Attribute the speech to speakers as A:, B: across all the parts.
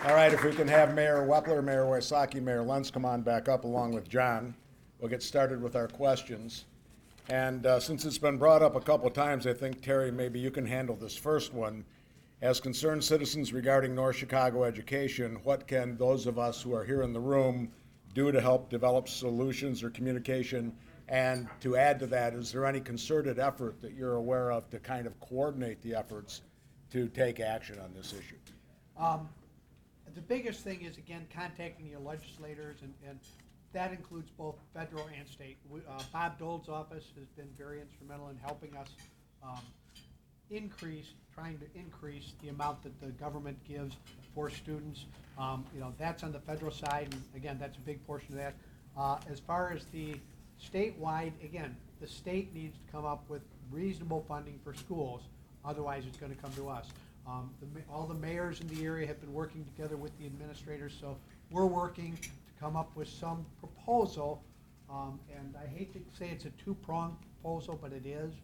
A: All right, if we can have Mayor Wepler, Mayor Wysocki, Mayor Lentz come on back up along with John. We'll get started with our questions. And since it's been brought up a couple of times, I think, Terry, maybe you can handle this first one. As concerned citizens regarding North Chicago education, what can those of us who are here in the room do to help develop solutions or communication? And to add to that, is there any concerted effort that you're aware of to kind of coordinate the efforts to take action on this issue?
B: The biggest thing is, again, contacting your legislators, and that includes both federal and state. Bob Dole's office has been very instrumental in helping us trying to increase the amount that the government gives for students. That's on the federal side, and again, that's a big portion of that. As far as the statewide, again, the state needs to come up with reasonable funding for schools, otherwise it's going to come to us. All the mayors in the area have been working together with the administrators, so we're working to come up with some proposal, and I hate to say it's a two-pronged proposal, but it is.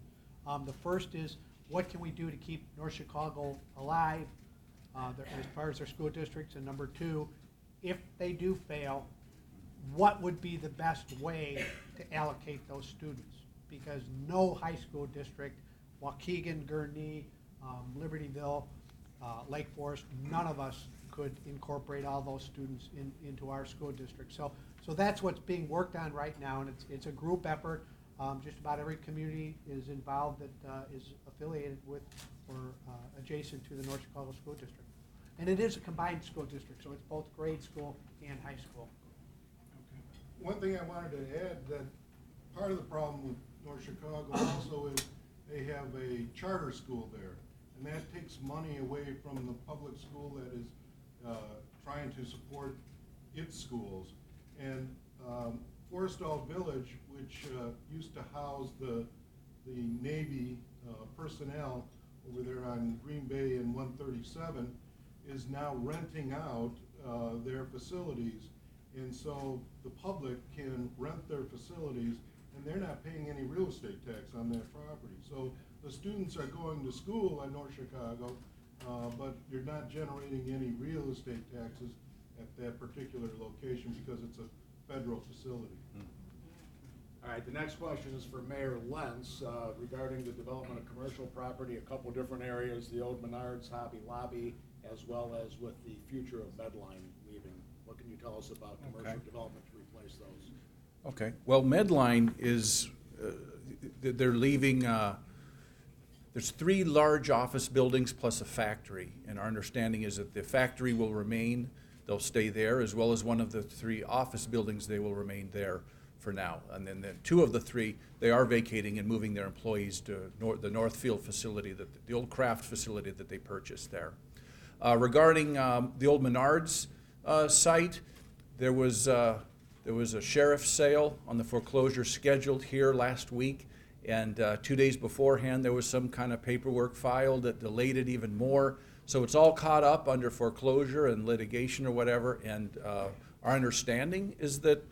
B: The first is, what can we do to keep North Chicago alive as far as their school districts? And number two, if they do fail, what would be the best way to allocate those students? Because no high school district, Waukegan, Gurnee, Libertyville, Lake Forest, none of us could incorporate all those students into our school district. So that's what's being worked on right now, and it's a group effort. Just about every community is involved that is affiliated with or adjacent to the North Chicago School District. And it is a combined school district, so it's both grade school and high school.
C: Okay. One thing I wanted to add, that part of the problem with North Chicago also is they have a charter school there, and that takes money away from the public school that is trying to support its schools. And Forestall Village, which used to house the Navy personnel over there on Green Bay and 137, is now renting out their facilities. And so the public can rent their facilities, and they're not paying any real estate tax on that property. So the students are going to school in North Chicago, but you're not generating any real estate taxes at that particular location because it's a federal facility.
A: All right, the next question is for Mayor Lentz regarding the development of commercial property, a couple different areas, the old Menards, Hobby Lobby, as well as with the future of Medline leaving. What can you tell us about commercial development to replace those?
D: Okay, well, Medline is, they're leaving, there's 3 large office buildings plus a factory, and our understanding is that the factory will remain, they'll stay there, as well as one of the 3 office buildings, they will remain there for now. And then 2 of the 3, they are vacating and moving their employees to the Northfield facility, the old Kraft facility that they purchased there. Regarding the old Menards site, there was a sheriff's sale on the foreclosure scheduled here last week, and 2 days beforehand there was some kind of paperwork filed that delayed it even more. So it's all caught up under foreclosure and litigation or whatever, and our understanding is that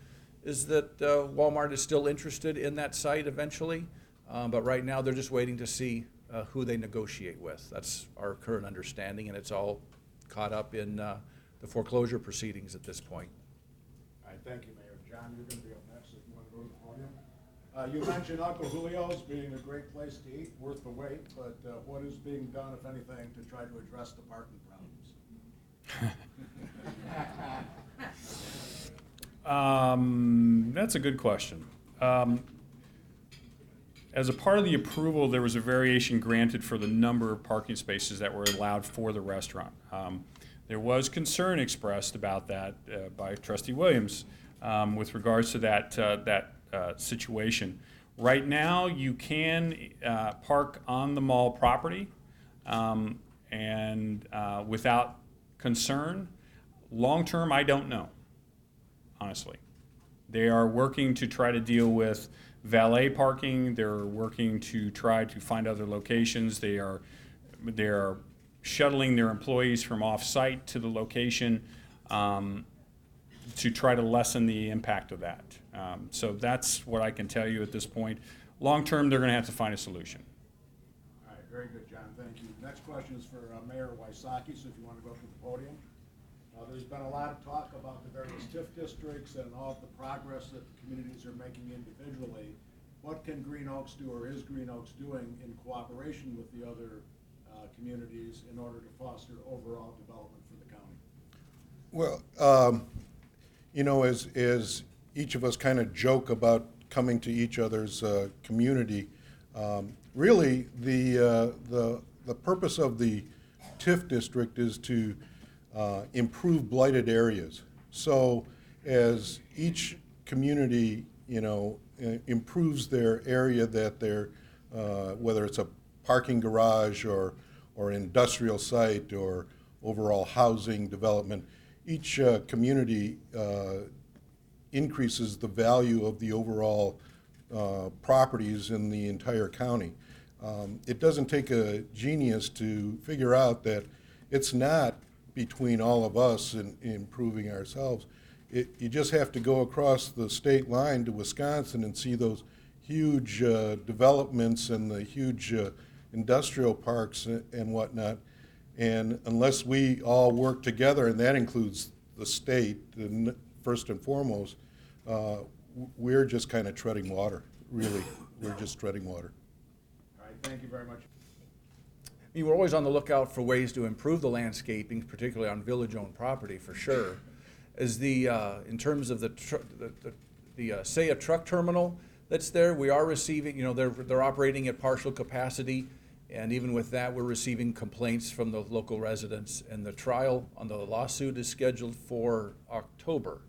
D: Walmart is still interested in that site eventually, but right now they're just waiting to see who they negotiate with. That's our current understanding, and it's all caught up in the foreclosure proceedings at this point.
A: All right, thank you, Mayor. John, you're going to be up next if you want to go to the podium. You mentioned Uncle Julio's being a great place to eat, worth the wait, but what is being done, if anything, to try to address the parking problems?
E: That's a good question. As a part of the approval, there was a variation granted for the number of parking spaces that were allowed for the restaurant. There was concern expressed about that by Trustee Williams with regards to that situation. Right now, you can park on the mall property and without concern. Long term, I don't know, honestly. They are working to try to deal with valet parking. They're working to try to find other locations. They are shuttling their employees from off-site to the location to try to lessen the impact of that. So that's what I can tell you at this point. Long term, they're going to have to find a solution.
A: All right, very good, John. Thank you. Next question is for Mayor Wysocki, so if you want to go up to the podium. there's been a lot of talk about the various TIF districts and all of the progress that the communities are making individually. What can Green Oaks do, or is Green Oaks doing in cooperation with the other communities in order to foster overall development for the county?
C: Well, you know, as each of us kind of joke about coming to each other's community, really the purpose of the TIF district is to improve blighted areas. So as each community, you know, improves their area that they're, whether it's a parking garage or industrial site or overall housing development, each community increases the value of the overall properties in the entire county. It doesn't take a genius to figure out that it's not between all of us in improving ourselves. You just have to go across the state line to Wisconsin and see those huge developments and the huge industrial parks and whatnot. And unless we all work together, and that includes the state, first and foremost, we're just kind of treading water, really. We're just treading water.
A: All right, thank you very much.
D: I mean, we're always on the lookout for ways to improve the landscaping, particularly on village-owned property, for sure. As in terms of say a truck terminal that's there, we are receiving, you know, they're operating at partial capacity, and even with that, we're receiving complaints from the local residents, and the trial on the lawsuit is scheduled for October.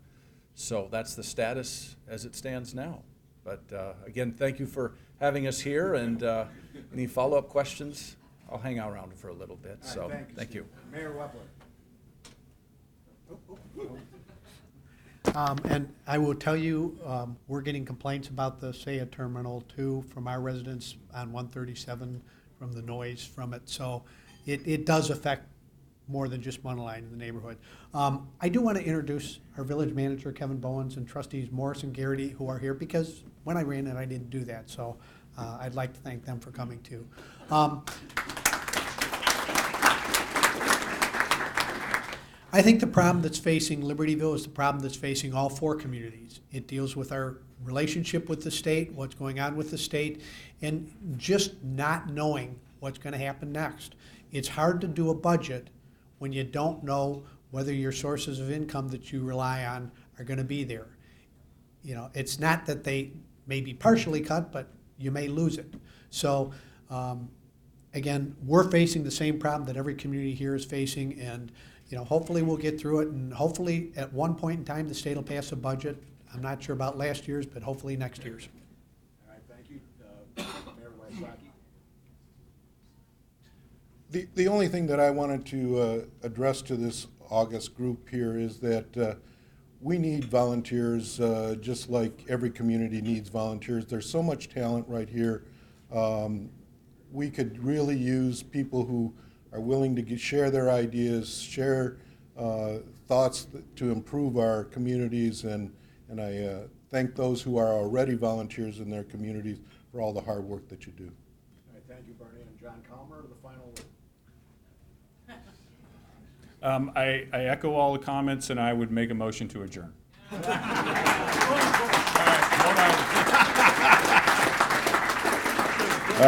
D: So that's the status as it stands now. But again, thank you for having us here, and any follow-up questions? I'll hang out around for a little bit,
A: All
D: so
A: right,
D: thank you.
A: Mayor Wepler.
B: And I will tell you, we're getting complaints about the SEA terminal too from our residents on 137, from the noise from it. So it does affect more than just one line in the neighborhood. I do want to introduce our village manager, Kevin Bowens, and trustees Morris and Garrity, who are here, because when I ran it, I didn't do that. So I'd like to thank them for coming too. I think the problem that's facing Libertyville is the problem that's facing all four communities. It deals with our relationship with the state, what's going on with the state, and just not knowing what's going to happen next. It's hard to do a budget when you don't know whether your sources of income that you rely on are going to be there. You know, it's not that they may be partially cut, but you may lose it. So, again, we're facing the same problem that every community here is facing, and you know, hopefully we'll get through it, and hopefully at one point in time the state will pass a budget. I'm not sure about last year's, but hopefully next year's.
A: All right, thank you. Mayor Wysocki.
C: The only thing that I wanted to address to this August group here is that we need volunteers, just like every community needs volunteers. There's so much talent right here. We could really use people who are willing to share their ideas, share thoughts to improve our communities, and I thank those who are already volunteers in their communities for all the hard work that you do.
A: All right, thank you, Bernie. And John Calmer, the final word.
E: I echo all the comments, and I would make a motion to adjourn.
A: All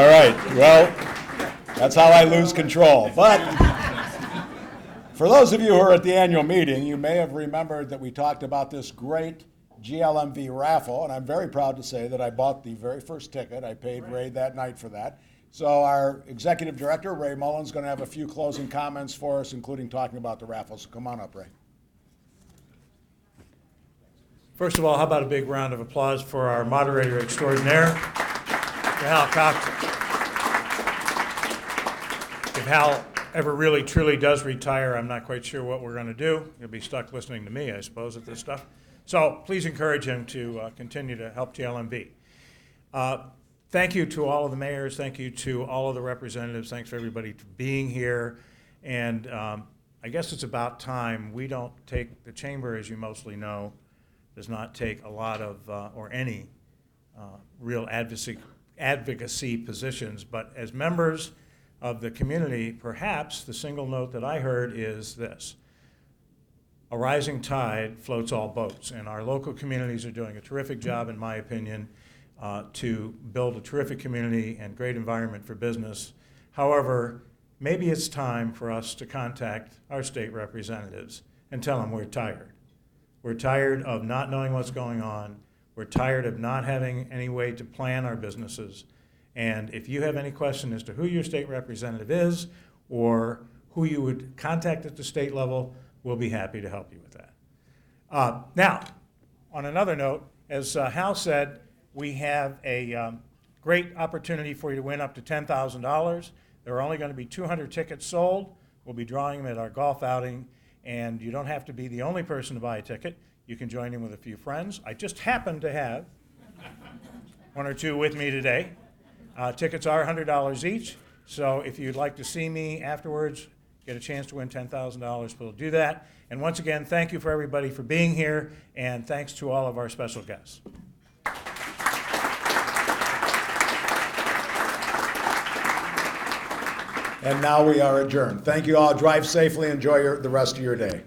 A: right, well, that's how I lose control. But for those of you who are at the annual meeting, you may have remembered that we talked about this great GLMV raffle, and I'm very proud to say that I bought the very first ticket. I paid Ray that night for that. So our executive director, Ray Mullen's going to have a few closing comments for us, including talking about the raffle. So come on up, Ray.
F: First of all, how about a big round of applause for our moderator extraordinaire, Hal Cox. If Hal ever really truly does retire, I'm not quite sure what we're going to do. He'll be stuck listening to me, I suppose, at this stuff. So please encourage him to continue to help GLMV. Thank you to all of the mayors. Thank you to all of the representatives. Thanks for everybody for being here. And I guess it's about time. We don't take, the chamber, as you mostly know, does not take a lot of, or any real advocacy positions. But as members of the community, perhaps the single note that I heard is this: a rising tide floats all boats, and our local communities are doing a terrific job, in my opinion, to build a terrific community and great environment for business. However, maybe it's time for us to contact our state representatives and tell them we're tired. We're tired of not knowing what's going on. We're tired of not having any way to plan our businesses. And if you have any question as to who your state representative is or who you would contact at the state level, we'll be happy to help you with that. Now, on another note, as Hal said, we have a great opportunity for you to win up to $10,000. There are only going to be 200 tickets sold. We'll be drawing them at our golf outing, and you don't have to be the only person to buy a ticket. You can join in with a few friends. I just happen to have one or two with me today. Tickets are $100 each, so if you'd like to see me afterwards, get a chance to win $10,000, we'll do that. And once again, thank you for everybody for being here, and thanks to all of our special guests.
A: And now we are adjourned. Thank you all. Drive safely. Enjoy the rest of your day.